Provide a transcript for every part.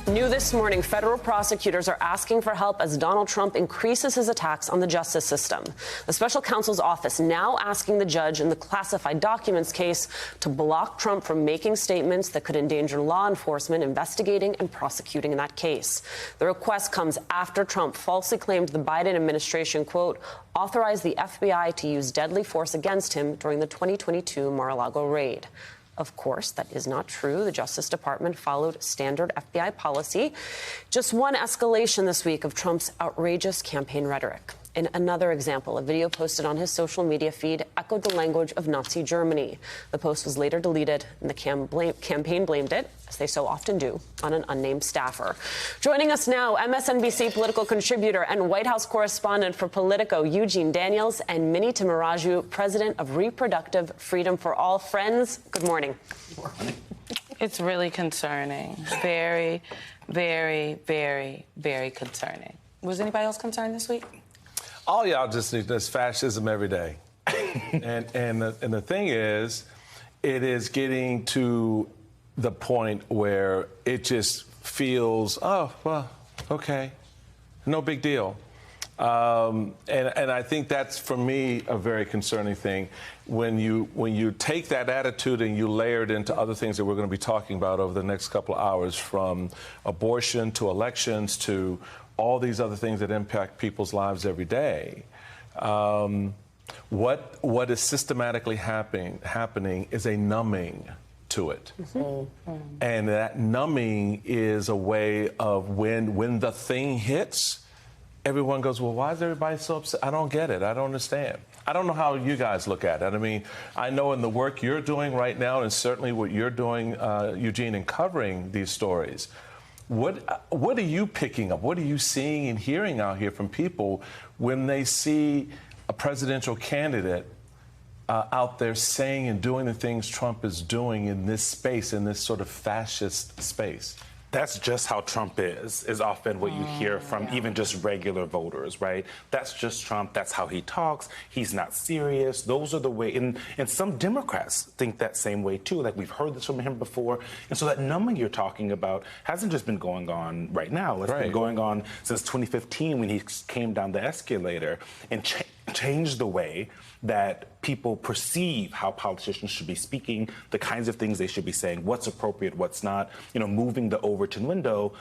New this morning, federal prosecutors are asking for help as Donald Trump increases his attacks on the justice system. The special counsel's office now asking the judge in the classified documents case to block Trump from making statements that could endanger law enforcement investigating and prosecuting in that case. The request comes after Trump falsely claimed the Biden administration, quote, authorized the FBI to use deadly force against him during the 2022 Mar-a-Lago raid. Of course, that is not true. The Justice Department followed standard FBI policy. Just one escalation this week of Trump's outrageous campaign rhetoric. In another example, a video posted on his social media feed echoed the language of Nazi Germany. The post was later deleted, and the campaign blamed it, as they so often do, on an unnamed staffer. Joining us now, MSNBC political contributor and White House correspondent for Politico, Eugene Daniels, and Mini Timuraju, president of Reproductive Freedom for All. Friends, good morning. Good morning. It's really concerning. Very, very, very, very concerning. Was anybody else concerned this week? All y'all just need this fascism every day. and the thing is, it is getting to the point where it just feels, oh, well, okay, no big deal. And I think that's, for me, a very concerning thing. When you take that attitude and you layer it into other things that we're going to be talking about over the next couple of hours, from abortion to elections to all these other things that impact people's lives every day, what is systematically happening is a numbing to it. Mm-hmm. And that numbing is a way of when the thing hits, everyone goes, well, why is everybody so upset? I don't get it. I don't understand. I don't know how you guys look at it. I mean, I know in the work you're doing right now, and certainly what you're doing, Eugene, in covering these stories, what are you picking up? What are you seeing and hearing out here from people when they see a presidential candidate out there saying and doing the things Trump is doing in this space, in this sort of fascist space? That's just how Trump is often what you hear from even just regular voters, right? That's just Trump. That's how he talks. He's not serious. Those are the way. And some Democrats think that same way, too. Like, we've heard this from him before. And so that numbing you're talking about hasn't just been going on right now. It's been going on since 2015 when he came down the escalator and changed the way that people perceive how politicians should be speaking, the kinds of things they should be saying, what's appropriate, what's not, moving the Overton window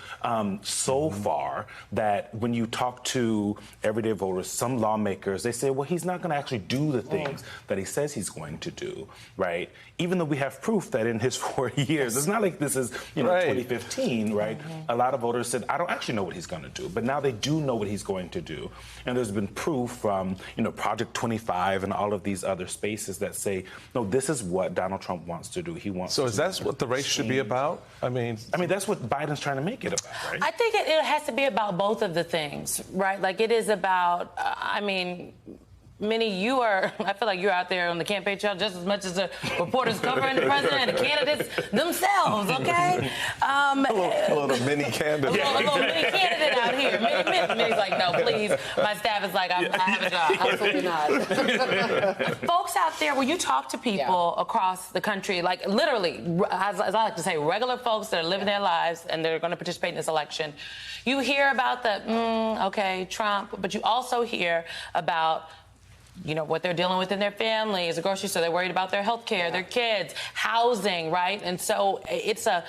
so far that when you talk to everyday voters, some lawmakers, they say, well, he's not going to actually do the things that he says he's going to do, right? Even though we have proof that in his 4 years, it's not like this is, 2015, right? A lot of voters said, I don't actually know what he's going to do, but now they do know what he's going to do. And there's been proof from, Project 25 and all of these other spaces that say, no, this is what Donald Trump wants to do. He wants So is that what the race should be about? I mean, that's what Biden's trying to make it about, right? I think it has to be about both of the things, right? Like, it is about, Minnie, I feel like you're out there on the campaign trail just as much as the reporters covering the president and the candidates themselves, okay? A little mini candidate. A little mini candidate out here. Minnie's like, no, please. My staff is like, I have a job. Absolutely not. Folks out there, when you talk to people across the country, like literally, as I like to say, regular folks that are living their lives and they're going to participate in this election, you hear about the, Trump, but you also hear about what they're dealing with in their families, the grocery store. They're worried about their health care, their kids, housing, right? And so it's a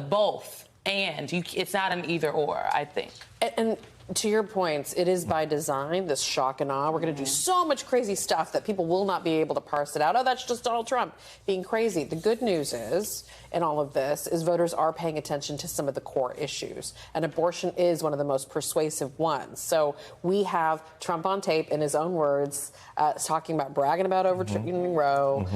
both and. It's not an either or, I think. And to your points, it is by design, this shock and awe. We're going to do so much crazy stuff that people will not be able to parse it out. Oh, that's just Donald Trump being crazy. The good news is, in all of this, is voters are paying attention to some of the core issues. And abortion is one of the most persuasive ones. So we have Trump on tape, in his own words, talking about bragging about overturning Roe,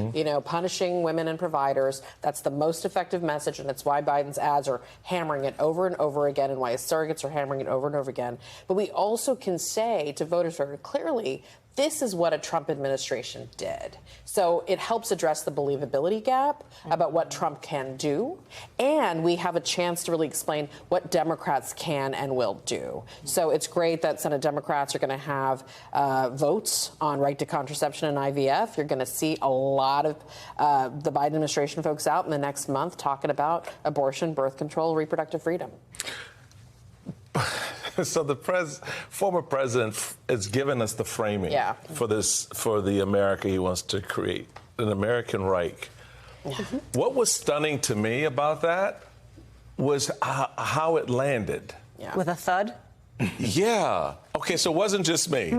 punishing women and providers. That's the most effective message, and it's why Biden's ads are hammering it over and over again, and why his surrogates are hammering it over and over again. But we also can say to voters very clearly, this is what a Trump administration did. So it helps address the believability gap about what Trump can do. And we have a chance to really explain what Democrats can and will do. So it's great that Senate Democrats are going to have votes on right to contraception and IVF. You're going to see a lot of the Biden administration folks out in the next month talking about abortion, birth control, reproductive freedom. So the former president has given us the framing for the America he wants to create, an American Reich. What was stunning to me about that was how it landed. With a thud? Yeah. Okay, so it wasn't just me.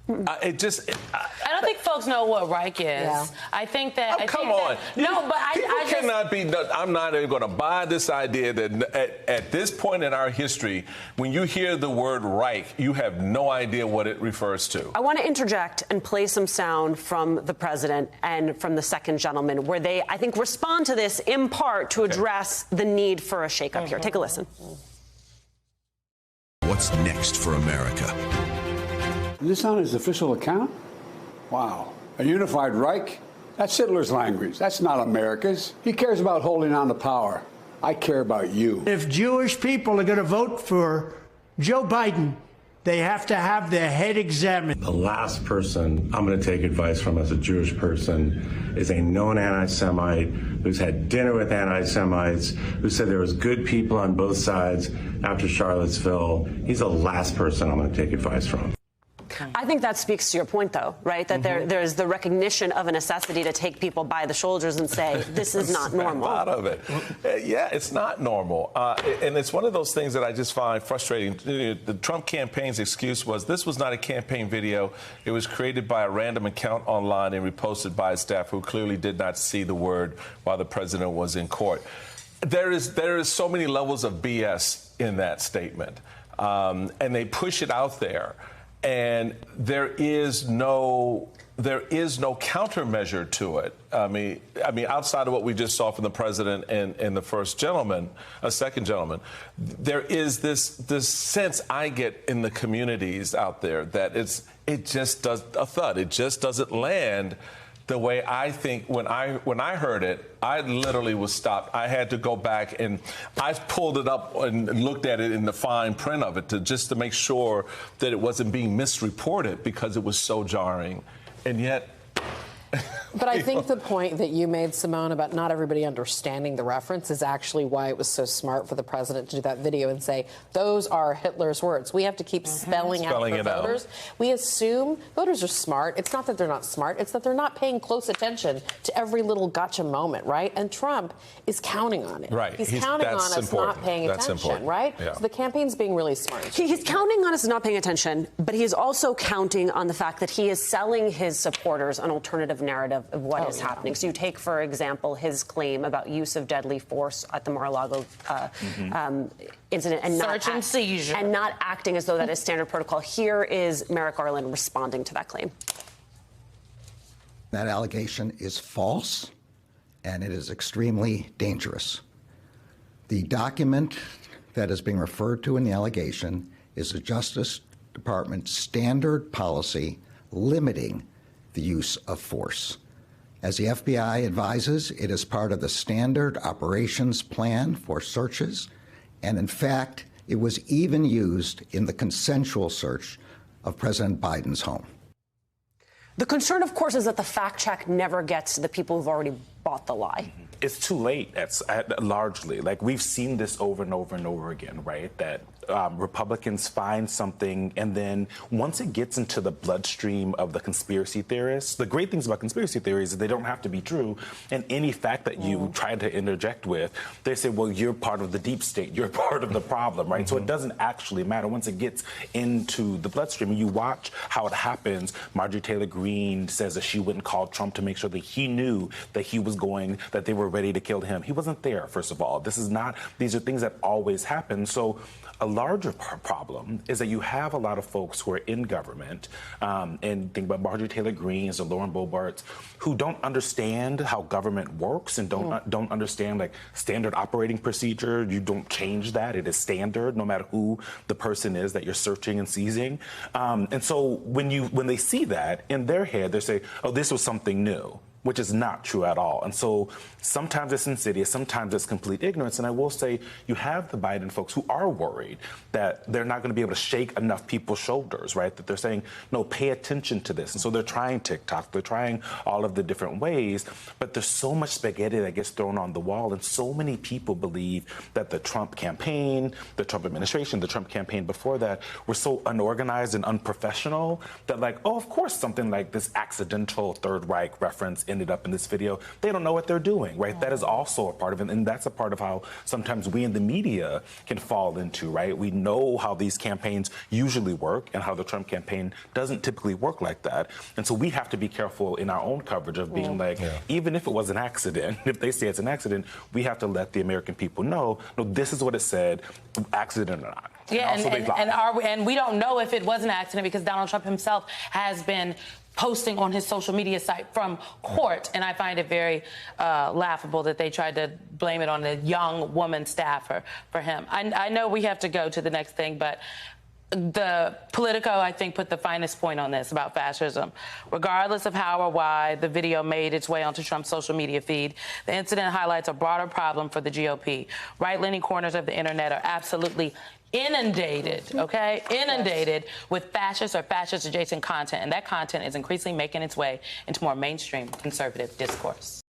I don't think folks know what Reich is. Yeah. I think that. Come on. I cannot be. I'm not even going to buy this idea that at this point in our history, when you hear the word Reich, you have no idea what it refers to. I want to interject and play some sound from the president and from the second gentleman, where they, I think, respond to this in part to address the need for a shakeup here. Take a listen. What's next for America? Is this on his official account? Wow. A unified Reich? That's Hitler's language. That's not America's. He cares about holding on to power. I care about you. If Jewish people are going to vote for Joe Biden, they have to have their head examined. The last person I'm going to take advice from as a Jewish person is a known anti-Semite who's had dinner with anti-Semites, who said there was good people on both sides after Charlottesville. He's the last person I'm going to take advice from. I think that speaks to your point, though, right? That there's the recognition of a necessity to take people by the shoulders and say, this is not normal. Out of it. Yeah, it's not normal. And it's one of those things that I just find frustrating. The Trump campaign's excuse was this was not a campaign video. It was created by a random account online and reposted by a staff who clearly did not see the word while the president was in court. There is so many levels of BS in that statement. And they push it out there. And there is no countermeasure to it. I mean, outside of what we just saw from the president and the second gentleman, there is this sense I get in the communities out there that it just does a thud. It just doesn't land the way I think when I heard it, I literally was stopped. I had to go back and I pulled it up and looked at it in the fine print of it just to make sure that it wasn't being misreported because it was so jarring. And yet... But I think the point that you made, Simone, about not everybody understanding the reference is actually why it was so smart for the president to do that video and say, those are Hitler's words. We have to keep spelling out for voters. We assume voters are smart. It's not that they're not smart. It's that they're not paying close attention to every little gotcha moment, right? And Trump is counting on it. Right. He's counting on us not paying attention, right? Yeah. So the campaign's being really smart. He's counting on us not paying attention, but he's also counting on the fact that he is selling his supporters an alternative narrative of what is happening. So you take, for example, his claim about use of deadly force at the Mar-a-Lago incident and search and seizure, and not acting as though that is standard protocol. Here is Merrick Garland responding to that claim. That allegation is false, and it is extremely dangerous. The document that is being referred to in the allegation is the Justice Department's standard policy limiting the use of force. As the FBI advises, it is part of the standard operations plan for searches, and in fact, it was even used in the consensual search of President Biden's home. The concern, of course, is that the fact check never gets to the people who've already bought the lie. It's too late, largely. Like, we've seen this over and over and over again, right? That Republicans find something, and then once it gets into the bloodstream of the conspiracy theorists, the great things about conspiracy theories is they don't have to be true. And any fact that you try to interject with, they say, well, you're part of the deep state. You're part of the problem, right? So it doesn't actually matter once it gets into the bloodstream. And you watch how it happens. Marjorie Taylor Greene says that she wouldn't call Trump to make sure that he knew that that they were ready to kill him. He wasn't there, first of all. These are things that always happen. So a larger problem is that you have a lot of folks who are in government, and think about Marjorie Taylor Greene or Lauren Boebert, who don't understand how government works and don't understand, like, standard operating procedure. You don't change that. It is standard, no matter who the person is that you're searching and seizing. And so when they see that in their head, they say, oh, this was something new. which is not true at all. And so sometimes it's insidious, sometimes it's complete ignorance. And I will say you have the Biden folks who are worried that they're not going to be able to shake enough people's shoulders, right? That they're saying, no, pay attention to this. And so they're trying TikTok, they're trying all of the different ways, but there's so much spaghetti that gets thrown on the wall. And so many people believe that the Trump campaign, the Trump administration, the Trump campaign before that were so unorganized and unprofessional that, like, oh, of course, something like this accidental Third Reich reference ended up in this video. They don't know what they're doing, right? That is also a part of it. And that's a part of how sometimes we in the media can fall into, right? We know how these campaigns usually work and how the Trump campaign doesn't typically work like that. And so we have to be careful in our own coverage of being like, even if it was an accident, if they say it's an accident, we have to let the American people know, no, this is what it said, accident or not. Yeah, and we don't know if it was an accident because Donald Trump himself has been posting on his social media site from court, and I find it very laughable that they tried to blame it on a young woman staffer for him. I know we have to go to the next thing, but the Politico, I think, put the finest point on this about fascism. Regardless of how or why the video made its way onto Trump's social media feed, the incident highlights a broader problem for the GOP. Right-leaning corners of the internet are absolutely inundated, inundated with fascist or fascist-adjacent content, and that content is increasingly making its way into more mainstream conservative discourse.